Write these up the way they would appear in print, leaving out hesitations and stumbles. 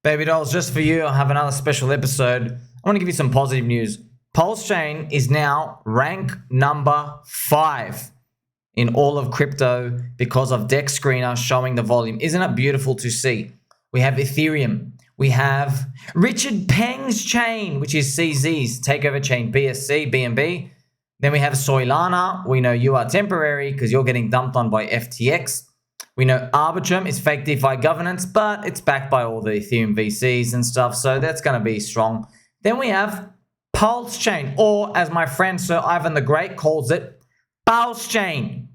Baby dolls, just for you, I have another special episode. I want to give you some positive news. PulseChain is now rank number 5 in all of crypto because of Dex Screener showing the volume. Isn't it beautiful to see? We have Ethereum. We have Richard Peng's chain, which is CZ's takeover chain, BSC, BNB. Then we have Solana. We know you are temporary because you're getting dumped on by FTX. We know Arbitrum is fake DeFi governance, but it's backed by all the Ethereum VCs and stuff, so that's going to be strong. Then we have PulseChain, or as my friend Sir Ivan the Great calls it, PulseChain.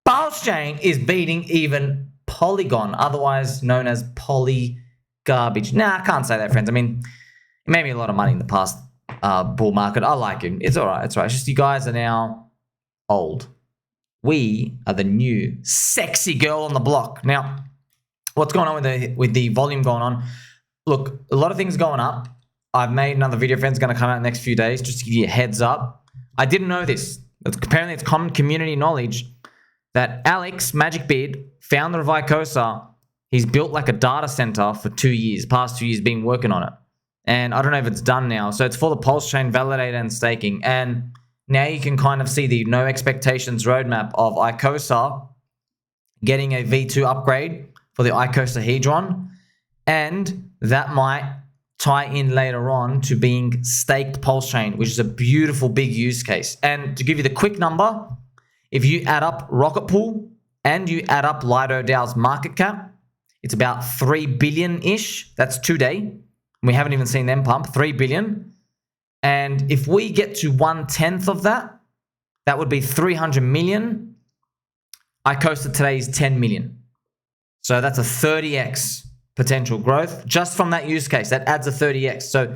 PulseChain is beating even Polygon, otherwise known as Poly Garbage. Nah, I can't say that, friends. I mean, it made me a lot of money in the past bull market. I like it. It's all right. It's all right. It's just you guys are now old. We are the new sexy girl on the block. Now, what's going on with the volume going on? Look, a lot of things going up. I've made another video, friends, going to come out in the next few days, just to give you a heads up. I didn't know this. Apparently, it's common community knowledge that Alex MagicBid, founder of Icosa, he's built like a data center for 2 years, past 2 years, been working on it. And I don't know if it's done now. So it's for the PulseChain validator and staking. And now you can kind of see the no expectations roadmap of Icosa getting a V2 upgrade for the IcosaHedron. And that might tie in later on to being staked PulseChain, which is a beautiful big use case. And to give you the quick number, if you add up Rocket Pool and you add up Lido DAO's market cap, it's about 3 billion-ish. That's today. We haven't even seen them pump 3 billion. And if we get to 1/10 of that, that would be 300 million. Icosa today is 10 million. So that's a 30x potential growth just from that use case. That adds a 30x. So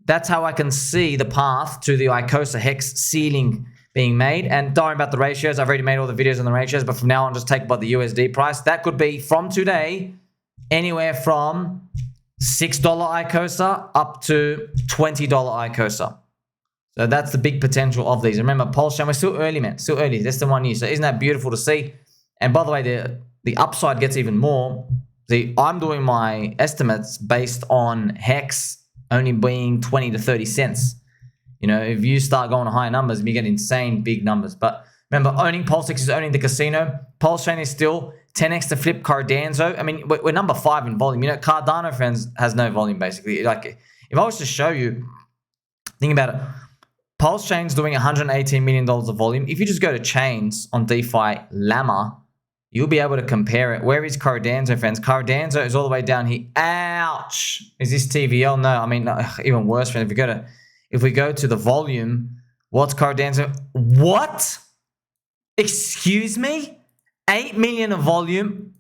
that's how I can see the path to the Icosa Hex ceiling being made. And don't worry about the ratios. I've already made all the videos on the ratios, but from now on, just take about the USD price. That could be from today, anywhere from $6 Icosa up to $20 Icosa. So that's the big potential of these. Remember, PulseChain, we're still early, man. Still early. That's the 1 year. So isn't that beautiful to see? And by the way, the upside gets even more. See, I'm doing my estimates based on Hex only being 20 to 30 cents. You know, if you start going to higher numbers, you get insane big numbers. But remember, owning PulseX is owning the casino. PulseChain is still 10x to flip Cardano. I mean, we're number 5 in volume. You know, Cardano, friends, has no volume, basically. Like, if I was to show you, think about it. PulseChain's doing $118 million of volume. If you just go to chains on DeFi Llama, you'll be able to compare it. Where is Cardano, friends? Cardano is all the way down here. Ouch! Is this TVL? No, I mean, even worse, friends. If we go to the volume, what's Cardano? What? Excuse me? 8 million of volume?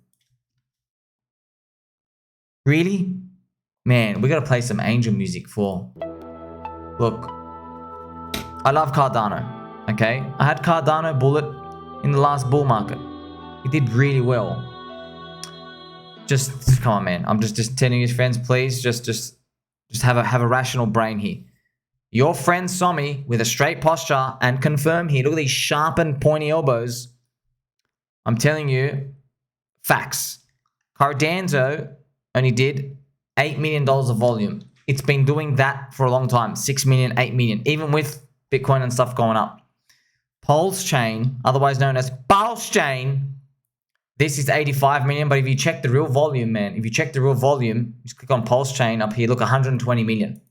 Really? Man, we gotta play some angel music for. Look, I love Cardano, okay? I had Cardano Bullet in the last bull market. It did really well. Just come on, man. I'm just telling you, friends, please, just have a rational brain here. Your friend saw me with a straight posture and confirm here. Look at these sharpened, pointy elbows. I'm telling you, facts. Cardano only did $8 million of volume. It's been doing that for a long time. 6 million, 8 million, even with Bitcoin and stuff going up. PulseChain, otherwise known as PulseChain, this is 85 million. But if you check the real volume, man, if you check the real volume, just click on PulseChain up here. Look, 120 million.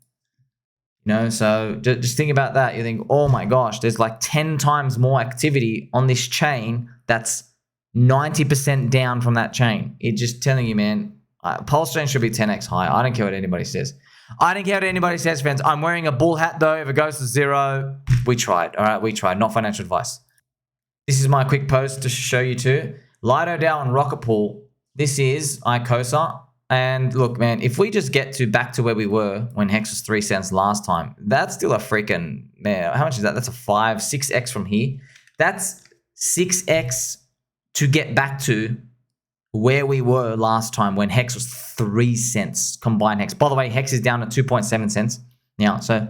You know, so just think about that. You think, oh my gosh, there's like 10 times more activity on this chain that's 90% down from that chain. It's just telling you, man, PulseChain should be 10x higher. I don't care what anybody says. I don't care what anybody says, friends. I'm wearing a bull hat, though. If it goes to zero, we tried. All right, we tried. Not financial advice. This is my quick post to show you too. Lido DAO and Rocket Pool. This is Icosa. And look, man, if we just get back to where we were when Hex was 3 cents last time, that's still a freaking, man, how much is that? That's a 6x from here. That's 6x to get back to where we were last time when Hex was 3 cents, combined Hex. By the way, Hex is down at 2.7 cents now. So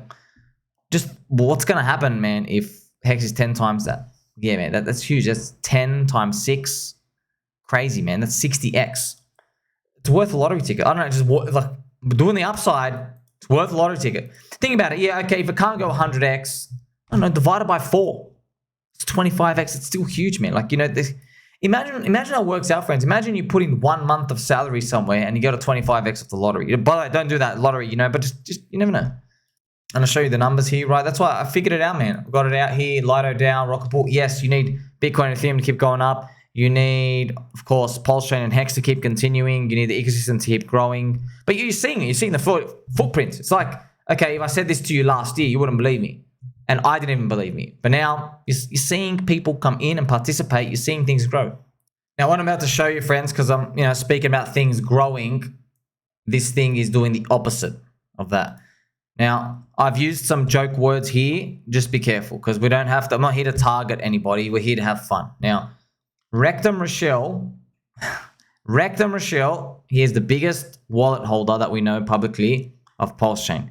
just what's going to happen, man, if Hex is 10 times that? Yeah, man, that's huge. That's 10 times 6. Crazy, man. That's 60x. It's worth a lottery ticket. I don't know, just like doing the upside, it's worth a lottery ticket. Think about it. Yeah, okay, if it can't go 100x, I don't know, divided by 4. It's 25x. It's still huge, man. Like, you know, imagine how it works out, friends. Imagine you put in 1 month of salary somewhere and you get a 25x of the lottery. By the way, don't do that lottery, you know, but just you never know. And I'll show you the numbers here, right? That's why I figured it out, man. I've got it out here. Lido down, Rocket Pool. Yes, you need Bitcoin and Ethereum to keep going up. You need, of course, PulseChain and Hex to keep continuing. You need the ecosystem to keep growing. But you're seeing it. You're seeing the footprints. It's like, okay, if I said this to you last year, you wouldn't believe me. And I didn't even believe me. But now you're seeing people come in and participate. You're seeing things grow. Now, what I'm about to show you, friends, because I'm speaking about things growing, this thing is doing the opposite of that. Now, I've used some joke words here. Just be careful because we don't have to. I'm not here to target anybody. We're here to have fun. Now, RectumRishel, he is the biggest wallet holder that we know publicly of PulseChain.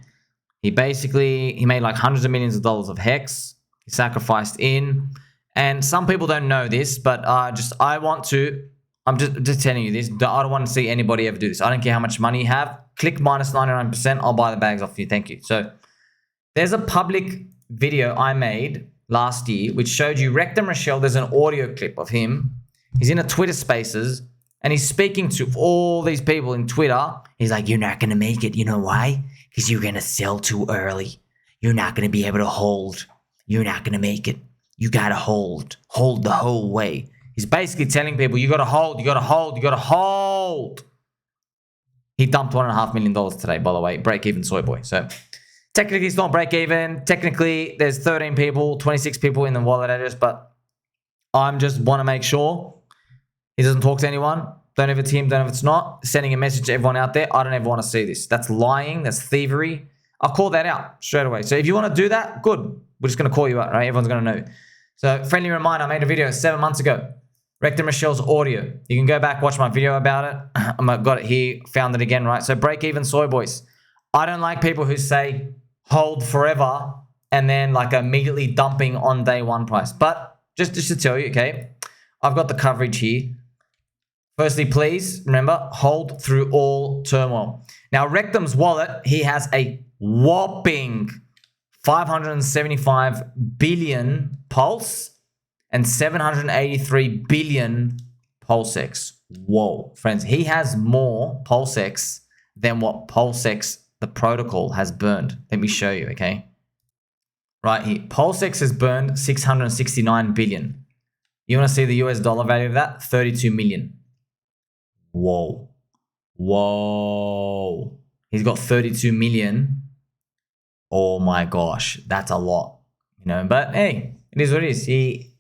He made like hundreds of millions of dollars of Hex. He sacrificed in. And some people don't know this, but I'm just telling you this. I don't want to see anybody ever do this. I don't care how much money you have. Click minus 99%. I'll buy the bags off you. Thank you. So there's a public video I made last year, which showed you RectumRishel. There's an audio clip of him. He's in a Twitter Spaces, and he's speaking to all these people in Twitter. He's like, you're not going to make it. You know why? Because you're going to sell too early. You're not going to be able to hold. You're not going to make it. You got to hold. Hold the whole way. He's basically telling people, you got to hold, you got to hold, you got to hold. He dumped $1.5 million today, by the way. Break even, soy boy. So technically, it's not break even. Technically, there's 13 people, 26 people in the wallet address, but I'm just want to make sure he doesn't talk to anyone. Don't know if it's him, don't know if it's not. Sending a message to everyone out there. I don't ever want to see this. That's lying. That's thievery. I'll call that out straight away. So if you want to do that, good. We're just going to call you out, right? Everyone's going to know. So friendly reminder, I made a video 7 months ago. RectumRishel's audio. You can go back, watch my video about it. I've got it here, found it again, right? So break even, soy boys. I don't like people who say hold forever and then like immediately dumping on day one price. But just to tell you, okay, I've got the coverage here. Firstly, please remember, hold through all turmoil. Now, Rectum's wallet, he has a whopping 575 billion Pulse and 783 billion PulseX. Whoa, friends, he has more PulseX than what PulseX, the protocol, has burned. Let me show you, okay? Right here, PulseX has burned 669 billion. You want to see the US dollar value of that? 32 million. Whoa. Whoa. He's got 32 million. Oh my gosh, that's a lot. You know, but hey, it is what it is. He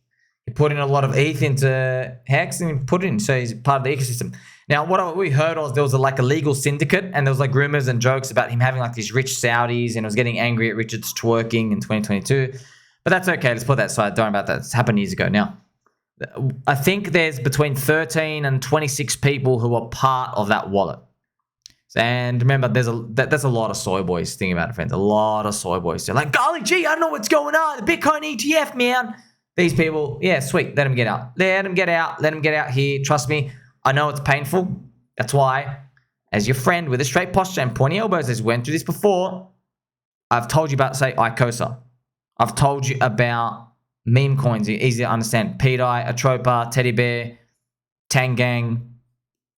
put in a lot of ETH into Hex and he put it in, so he's part of the ecosystem. Now, what we heard was there was like a legal syndicate, and there was like rumors and jokes about him having like these rich Saudis, and was getting angry at Richard's twerking in 2022. But that's okay. Let's put that aside. Don't worry about that. It's happened years ago. Now, I think there's between 13 and 26 people who are part of that wallet. And remember, there's a lot of soy boys. Think about it, friends. A lot of soy boys. They're like, golly gee, I don't know what's going on. The Bitcoin ETF, man. These people, yeah, sweet. Let them get out. Let them get out. Let them get out here. Trust me, I know it's painful. That's why, as your friend with a straight posture and pointy elbows, as we went through this before, I've told you about, say, Icosa. I've told you about meme coins, easy to understand. PDI, Atropa, Teddy Bear, Tangang.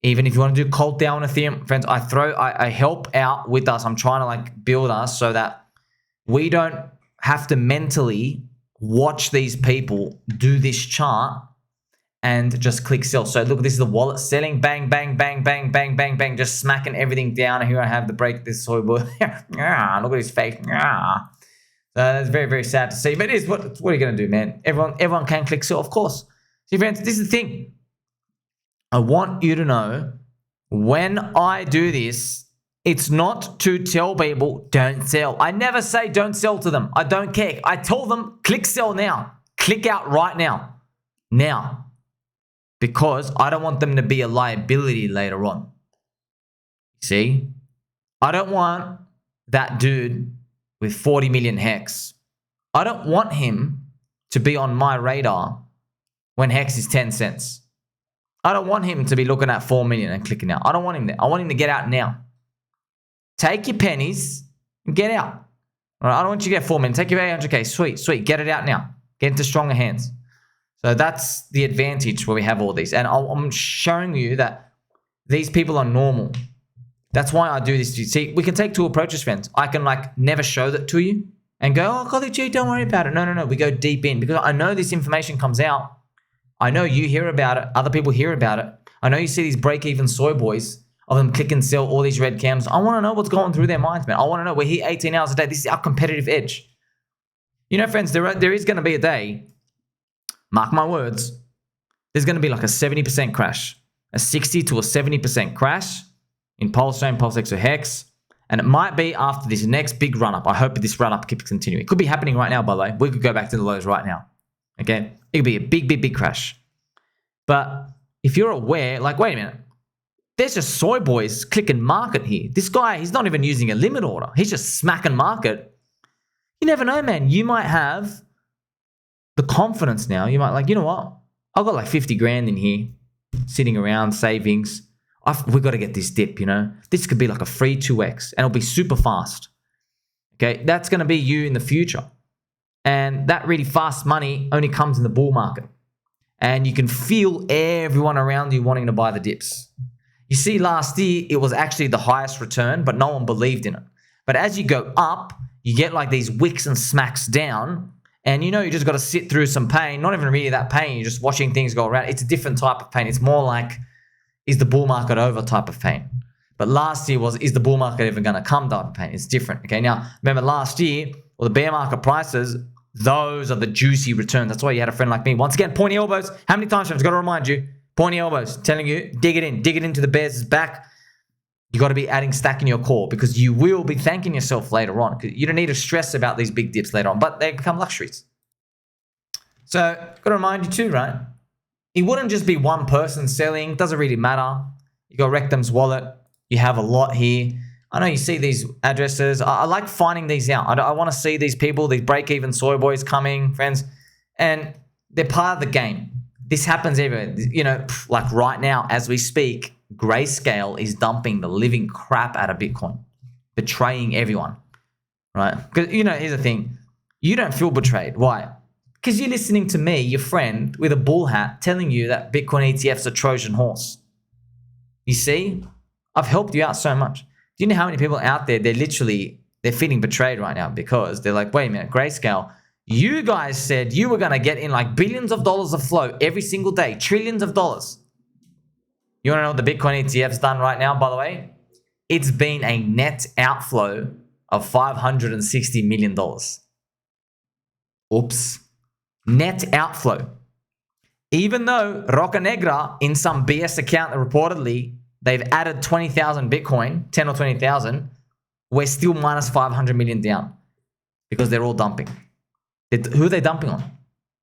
Even if you want to do cold down Ethereum, friends, I help out with us. I'm trying to like build us so that we don't have to mentally watch these people do this chart and just click sell. So look, this is the wallet selling, bang, bang, bang, bang, bang, bang, bang, just smacking everything down. And here I have the break this soy boy. Look at his face. That's very, very sad to see. But it is what are you gonna do, man? Everyone can click sell, of course. See, friends, this is the thing. I want you to know, when I do this, it's not to tell people, don't sell. I never say don't sell to them. I don't care. I tell them, click sell now. Click out right now. Now. Because I don't want them to be a liability later on. See? I don't want that dude with 40 million Hex. I don't want him to be on my radar when Hex is 10 cents. I don't want him to be looking at 4 million and clicking out. I don't want him there. I want him to get out now. Take your pennies and get out. All right, I don't want you to get 4 million. Take your 800K. Sweet. Get it out now. Get into stronger hands. So that's the advantage where we have all these. And I'm showing you that these people are normal. That's why I do this to you. See, we can take two approaches, friends. I can like never show that to you and go, oh, Golly G, don't worry about it. No. We go deep in because I know this information comes out. I know you hear about it. Other people hear about it. I know you see these break-even soy boys of them click and sell all these red cams. I want to know what's going through their minds, man. I want to know. We're here 18 hours a day. This is our competitive edge. You know, friends, there is going to be a day, mark my words, there's going to be like a 70% crash, a 60 to a 70% crash in PulseChain, PulseX, or Hex. And it might be after this next big run-up. I hope this run-up keeps continuing. It could be happening right now, by the way. We could go back to the lows right now. Okay? It could be a big crash. But if you're aware, like, wait a minute. There's just soy boys clicking market here. This guy, he's not even using a limit order. He's just smacking market. You never know, man. You might have the confidence now. You might like, you know what? I've got like 50 grand in here sitting around, savings. We've got to get this dip, you know. This could be like a free 2x and it'll be super fast. Okay, that's going to be you in the future. And that really fast money only comes in the bull market. And you can feel everyone around you wanting to buy the dips. You see, last year, it was actually the highest return, but no one believed in it. But as you go up, you get like these wicks and smacks down. And you know, you just got to sit through some pain. Not even really that pain. You're just watching things go around. It's a different type of pain. It's more like, is the bull market over type of pain. But last year was, is the bull market ever going to come type of pain? It's different. Okay, now, remember last year, well, the bear market prices, those are the juicy returns. That's why you had a friend like me. Once again, pointy elbows. How many times I've got to remind you? Pointy elbows, telling you, dig it into the bear's back. You got to be adding stack in your core because you will be thanking yourself later on. You don't need to stress about these big dips later on, but they become luxuries. So, got to remind you too, right? It wouldn't just be one person selling. Doesn't really matter. You got Rectum's wallet. You have a lot here. I know you see these addresses. I like finding these out. I want to see these people, these break-even soy boys coming, friends, and they're part of the game. This happens everywhere. You know, like right now, as we speak, Grayscale is dumping the living crap out of Bitcoin, betraying everyone, right? Because, you know, here's the thing. You don't feel betrayed. Why? Because you're listening to me, your friend, with a bull hat, telling you that Bitcoin ETF's a Trojan horse. You see? I've helped you out so much. Do you know how many people out there, they're feeling betrayed right now because they're like, wait a minute, Grayscale, you guys said you were going to get in like billions of dollars of flow every single day, trillions of dollars. You want to know what the Bitcoin ETF's done right now, by the way? It's been a net outflow of $560 million. Oops. Net outflow. Even though Roca Negra, in some BS account reportedly, they've added 20,000 Bitcoin, 10 or 20,000, we're still minus 500 million down because they're all dumping. Who are they dumping on?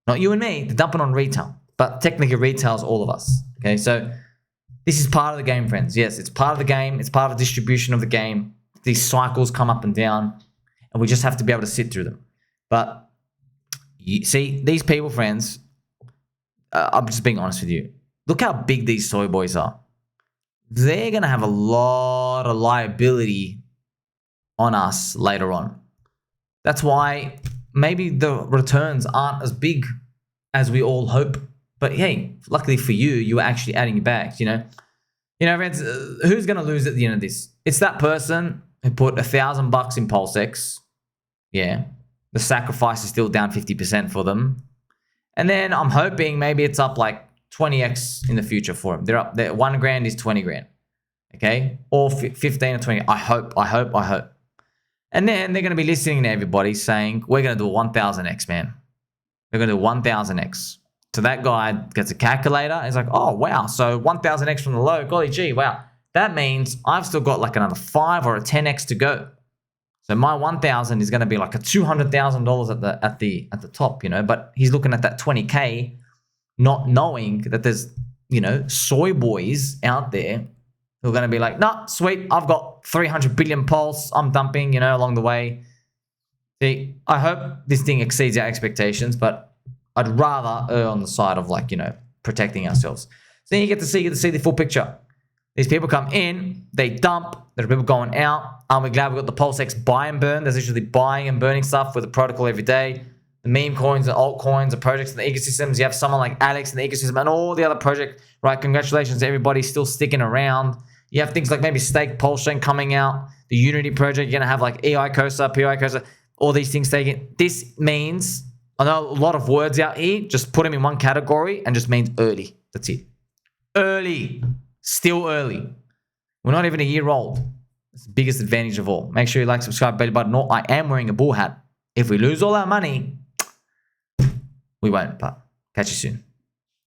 Not you and me. They're dumping on retail. But technically retail is all of us. Okay, so this is part of the game, friends. Yes, it's part of the game. It's part of the distribution of the game. These cycles come up and down, and we just have to be able to sit through them. But you see, these people, friends, I'm just being honest with you. Look how big these soy boys are. They're going to have a lot of liability on us later on. That's why maybe the returns aren't as big as we all hope. But hey, luckily for you, you were actually adding your bags, you know. You know, friends, who's going to lose at the end of this? It's that person who put $1,000 in PulseX. Yeah. The sacrifice is still down 50% for them. And then I'm hoping maybe it's up like 20x in the future for them. They're up there. 1 grand is 20 grand. Okay. Or 15 or 20. I hope. And then they're going to be listening to everybody saying, we're going to do a 1000x, man. They're going to do 1000x. So that guy gets a calculator. He's like, oh, wow. So 1000x from the low. Golly gee, wow. That means I've still got like another 5 or a 10x to go. So my 1000 is going to be like a $200,000 at the top, you know. But he's looking at that 20K, not knowing that there's, you know, soy boys out there who are going to be like, nah, sweet, I've got 300 billion pulse, I'm dumping, you know, along the way. See, I hope this thing exceeds our expectations, but I'd rather err on the side of like, you know, protecting ourselves. So then you get to see the full picture. These people come in, they dump. There are people going out. We're glad we got the PulseX buy and burn. There's literally buying and burning stuff with the protocol every day. The meme coins and altcoins, the projects and the ecosystems. You have someone like Alex in the ecosystem and all the other projects, right? Congratulations to everybody still sticking around. You have things like maybe Stake PulseChain coming out, the Unity project. You're going to have like Icosa, Icosa, all these things taken. This means, I know a lot of words out here, just put them in one category and just means early. That's it. Early. Still early. We're not even a year old. It's the biggest advantage of all. Make sure you like, subscribe, bell button. No, I am wearing a bull hat. If we lose all our money, we won't, but catch you soon.